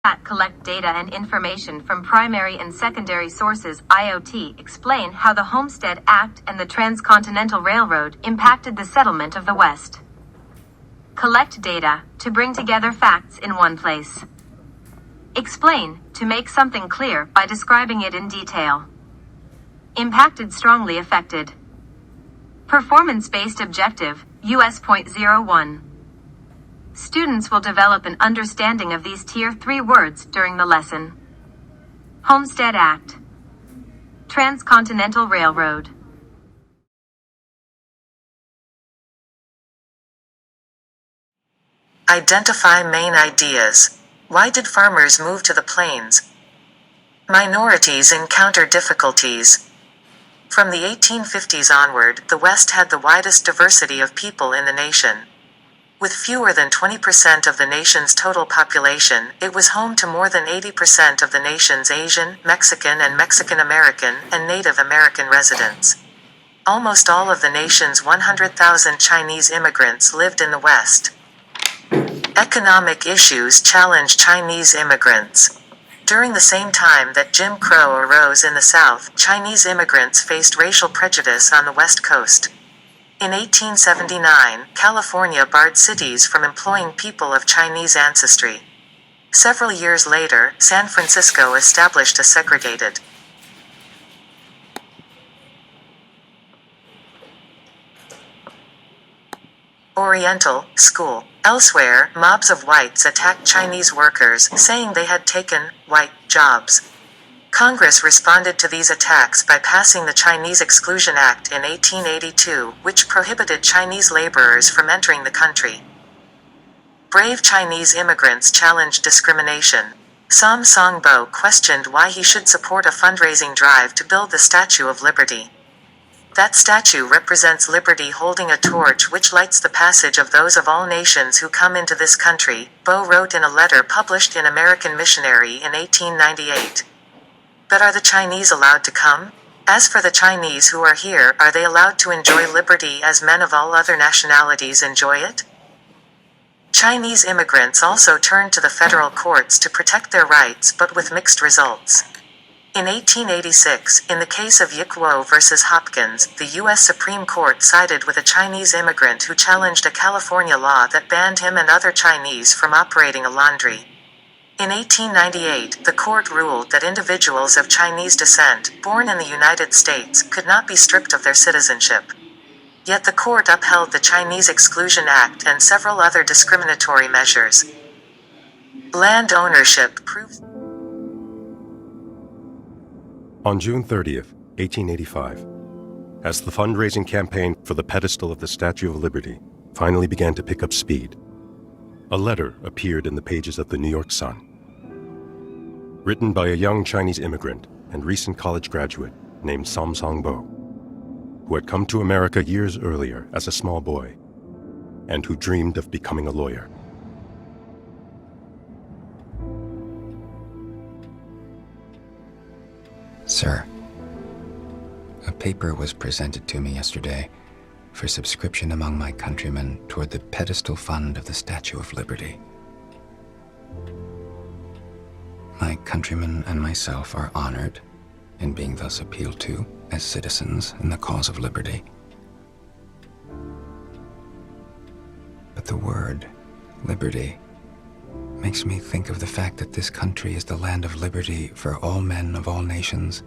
that collect data and information from primary and secondary sources (IoT) explain how the Homestead Act and the Transcontinental Railroad impacted the settlement of the West. Collect data to bring together facts in one place. Explain to make something clear by describing it in detail. Impacted, strongly affected. Performance-based objective, US.01. Students will develop an understanding of these Tier 3 words during the lesson. Homestead Act. Transcontinental Railroad. Identify main ideas. Why did farmers move to the plains? Minorities encounter difficulties. From the 1850s onward, the West had the widest diversity of people in the nation. With fewer than 20% of the nation's total population, it was home to more than 80% of the nation's Asian, Mexican and Mexican American, and Native American residents. Almost all of the nation's 100,000 Chinese immigrants lived in the West. Economic issues challenged Chinese immigrants. During the same time that Jim Crow arose in the South, Chinese immigrants faced racial prejudice on the West Coast. In 1879, California barred cities from employing people of Chinese ancestry. Several years later, San Francisco established a segregated Oriental school. Elsewhere, mobs of whites attacked Chinese workers, saying they had taken white jobs. Congress responded to these attacks by passing the Chinese Exclusion Act in 1882, which prohibited Chinese laborers from entering the country. Brave Chinese immigrants challenged discrimination. Sam Songbo questioned why he should support a fundraising drive to build the Statue of Liberty. That statue represents liberty holding a torch which lights the passage of those of all nations who come into this country, Bo wrote in a letter published in American Missionary in 1898. But are the Chinese allowed to come? As for the Chinese who are here, are they allowed to enjoy liberty as men of all other nationalities enjoy it? Chinese immigrants also turned to the federal courts to protect their rights, but with mixed results. In 1886, in the case of Yik-Wo versus Hopkins, the U.S. Supreme Court sided with a Chinese immigrant who challenged a California law that banned him and other Chinese from operating a laundry. In 1898, the court ruled that individuals of Chinese descent, born in the United States, could not be stripped of their citizenship. Yet the court upheld the Chinese Exclusion Act and several other discriminatory measures. Land ownership proves. On June 30th, 1885, as the fundraising campaign for the pedestal of the Statue of Liberty finally began to pick up speed, a letter appeared in the pages of the New York Sun. Written by a young Chinese immigrant and recent college graduate named Sam Songbo, who had come to America years earlier as a small boy and who dreamed of becoming a lawyer. Sir, a paper was presented to me yesterday for subscription among my countrymen toward the pedestal fund of the Statue of Liberty. My countrymen and myself are honored in being thus appealed to as citizens in the cause of liberty. But the word liberty makes me think of the fact that this country is the land of liberty for all men of all nations,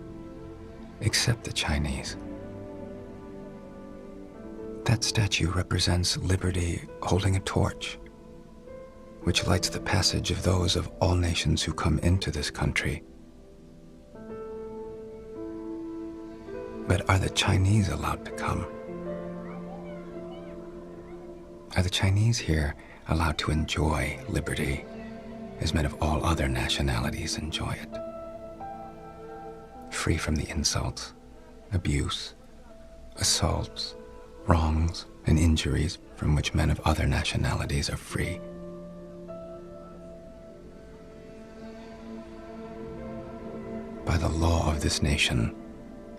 except the Chinese. That statue represents liberty holding a torch, which lights the passage of those of all nations who come into this country. But are the Chinese allowed to come? Are the Chinese here allowed to enjoy liberty as men of all other nationalities enjoy it? Free from the insults, abuse, assaults, wrongs, and injuries from which men of other nationalities are free. By the law of this nation,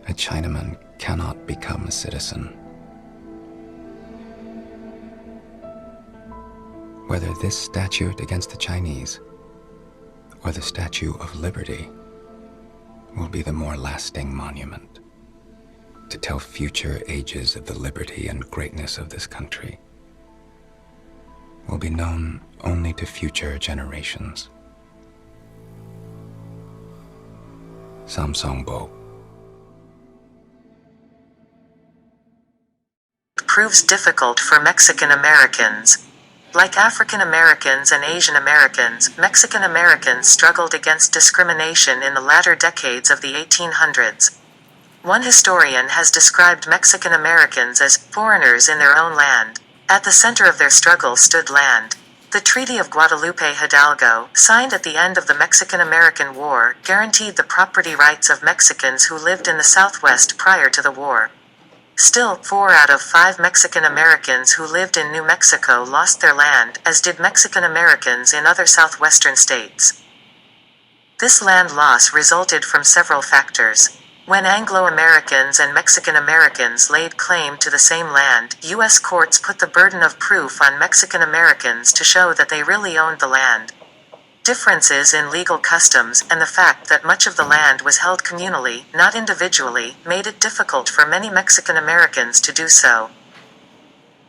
a Chinaman cannot become a citizen. Whether this statute against the Chinese or the Statue of Liberty will be the more lasting monument to tell future ages of the liberty and greatness of this country, will be known only to future generations. Samsongbo. Proves difficult for Mexican Americans. Like African Americans and Asian Americans, Mexican Americans struggled against discrimination in the latter decades of the 1800s. One historian has described Mexican Americans as foreigners in their own land. At the center of their struggle stood land. The Treaty of Guadalupe Hidalgo, signed at the end of the Mexican-American War, guaranteed the property rights of Mexicans who lived in the Southwest prior to the war. Still, 4 out of 5 Mexican Americans who lived in New Mexico lost their land, as did Mexican Americans in other southwestern states. This land loss resulted from several factors. When Anglo-Americans and Mexican Americans laid claim to the same land, U.S. courts put the burden of proof on Mexican Americans to show that they really owned the land. Differences in legal customs, and the fact that much of the land was held communally, not individually, made it difficult for many Mexican Americans to do so.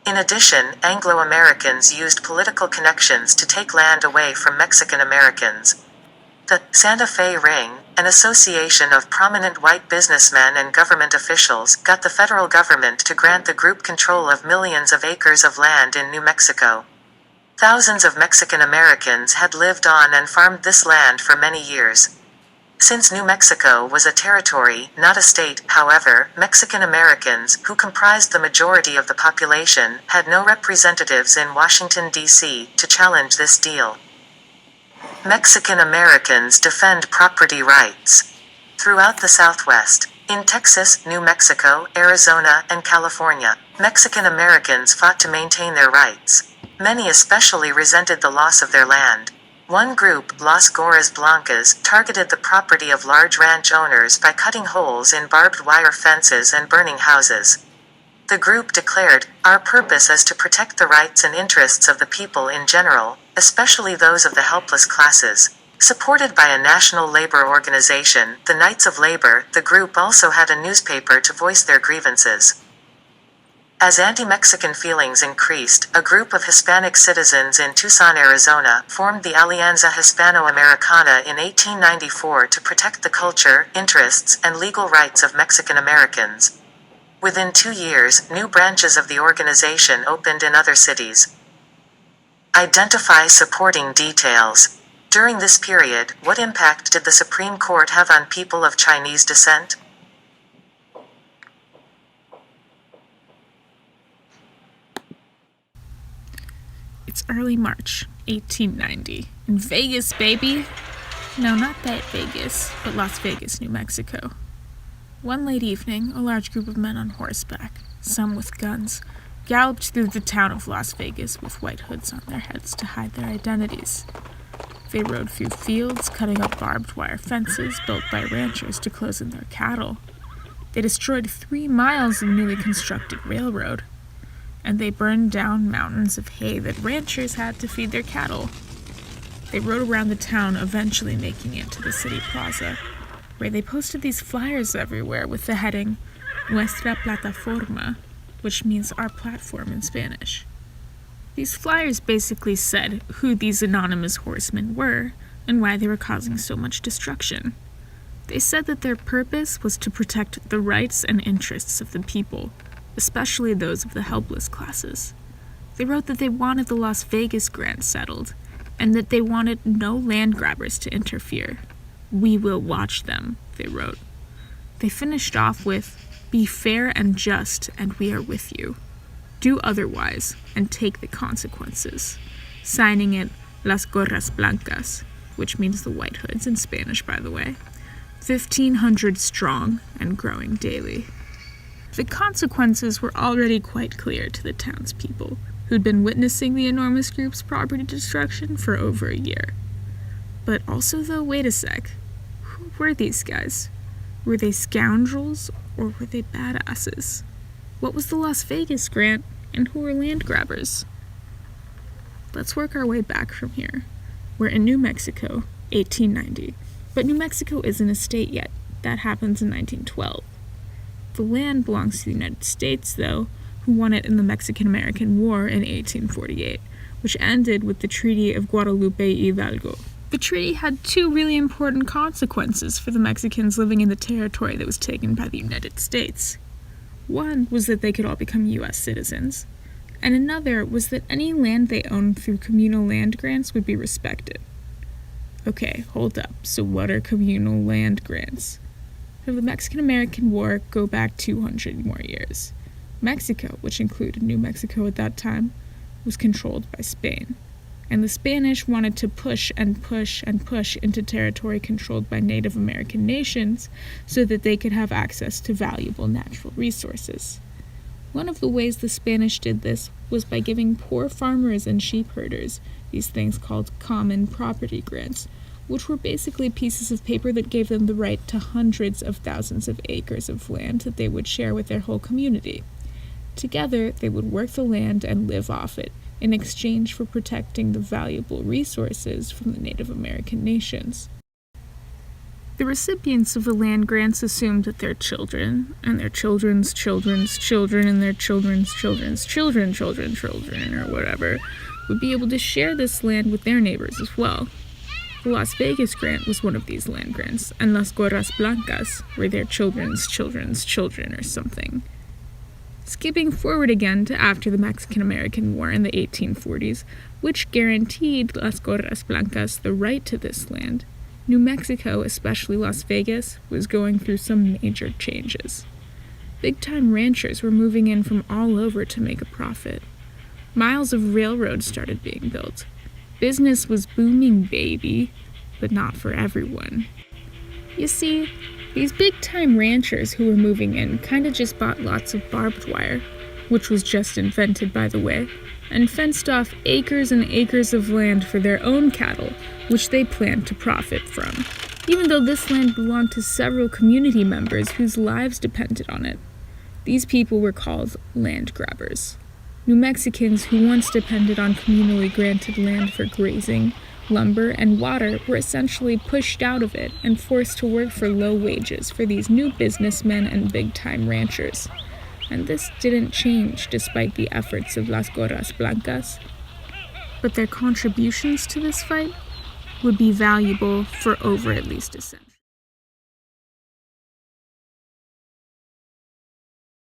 In addition, Anglo-Americans used political connections to take land away from Mexican Americans. The Santa Fe Ring, an association of prominent white businessmen and government officials, got the federal government to grant the group control of millions of acres of land in New Mexico. Thousands of Mexican Americans had lived on and farmed this land for many years. Since New Mexico was a territory, not a state, however, Mexican Americans, who comprised the majority of the population, had no representatives in Washington, D.C., to challenge this deal. Mexican Americans defend property rights. Throughout the Southwest, in Texas, New Mexico, Arizona, and California, Mexican Americans fought to maintain their rights. Many especially resented the loss of their land. One group, Las Gorras Blancas, targeted the property of large ranch owners by cutting holes in barbed wire fences and burning houses. The group declared, "Our purpose is to protect the rights and interests of the people in general, especially those of the helpless classes." Supported by a national labor organization, the Knights of Labor, the group also had a newspaper to voice their grievances. As anti-Mexican feelings increased, a group of Hispanic citizens in Tucson, Arizona, formed the Alianza Hispano-Americana in 1894 to protect the culture, interests, and legal rights of Mexican Americans. Within 2 years, new branches of the organization opened in other cities. Identify supporting details. During this period, what impact did the Supreme Court have on people of Chinese descent? It's early March, 1890. In Vegas, baby! No, not that Vegas, but Las Vegas, New Mexico. One late evening, a large group of men on horseback, some with guns, galloped through the town of Las Vegas with white hoods on their heads to hide their identities. They rode through fields, cutting up barbed wire fences built by ranchers to close in their cattle. They destroyed 3 miles of newly constructed railroad, and they burned down mountains of hay that ranchers had to feed their cattle. They rode around the town, eventually making it to the city plaza, where they posted these flyers everywhere with the heading, Nuestra Plataforma, which means our platform in Spanish. These flyers basically said who these anonymous horsemen were and why they were causing so much destruction. They said that their purpose was to protect the rights and interests of the people, especially those of the helpless classes. They wrote that they wanted the Las Vegas grant settled, and that they wanted no land grabbers to interfere. "We will watch them," they wrote. They finished off with, "Be fair and just, and we are with you. Do otherwise, and take the consequences," signing it Las Gorras Blancas, which means the white hoods in Spanish, by the way. 1,500 strong and growing daily. The consequences were already quite clear to the townspeople, who'd been witnessing the enormous group's property destruction for over a year. But also, though, wait a sec. Who were these guys? Were they scoundrels, or were they badasses? What was the Las Vegas grant, and who were land grabbers? Let's work our way back from here. We're in New Mexico, 1890. But New Mexico isn't a state yet. That happens in 1912. The land belongs to the United States, though, who won it in the Mexican-American War in 1848, which ended with the Treaty of Guadalupe Hidalgo. The treaty had two really important consequences for the Mexicans living in the territory that was taken by the United States. One was that they could all become U.S. citizens, and another was that any land they owned through communal land grants would be respected. Okay, hold up. So what are communal land grants? For the Mexican-American War, go back 200 more years. Mexico, which included New Mexico at that time, was controlled by Spain, and the Spanish wanted to push and push and push into territory controlled by Native American nations so that they could have access to valuable natural resources. One of the ways the Spanish did this was by giving poor farmers and sheep herders these things called common property grants, which were basically pieces of paper that gave them the right to hundreds of thousands of acres of land that they would share with their whole community. Together, they would work the land and live off it, in exchange for protecting the valuable resources from the Native American nations. The recipients of the land grants assumed that their children, and their children's children's children, and their children's children's children, or whatever, would be able to share this land with their neighbors as well. The Las Vegas grant was one of these land grants, and Las Gorras Blancas were their children's children's children or something. Skipping forward again to after the Mexican-American War in the 1840s, which guaranteed Las Gorras Blancas the right to this land, New Mexico, especially Las Vegas, was going through some major changes. Big-time ranchers were moving in from all over to make a profit. Miles of railroads started being built. Business was booming, baby, but not for everyone. You see, these big-time ranchers who were moving in kinda just bought lots of barbed wire, which was just invented, by the way, and fenced off acres and acres of land for their own cattle, which they planned to profit from, even though this land belonged to several community members whose lives depended on it. These people were called land grabbers. New Mexicans who once depended on communally granted land for grazing, lumber, and water were essentially pushed out of it and forced to work for low wages for these new businessmen and big-time ranchers. And this didn't change despite the efforts of Las Gorras Blancas. But their contributions to this fight would be valuable for over at least a century.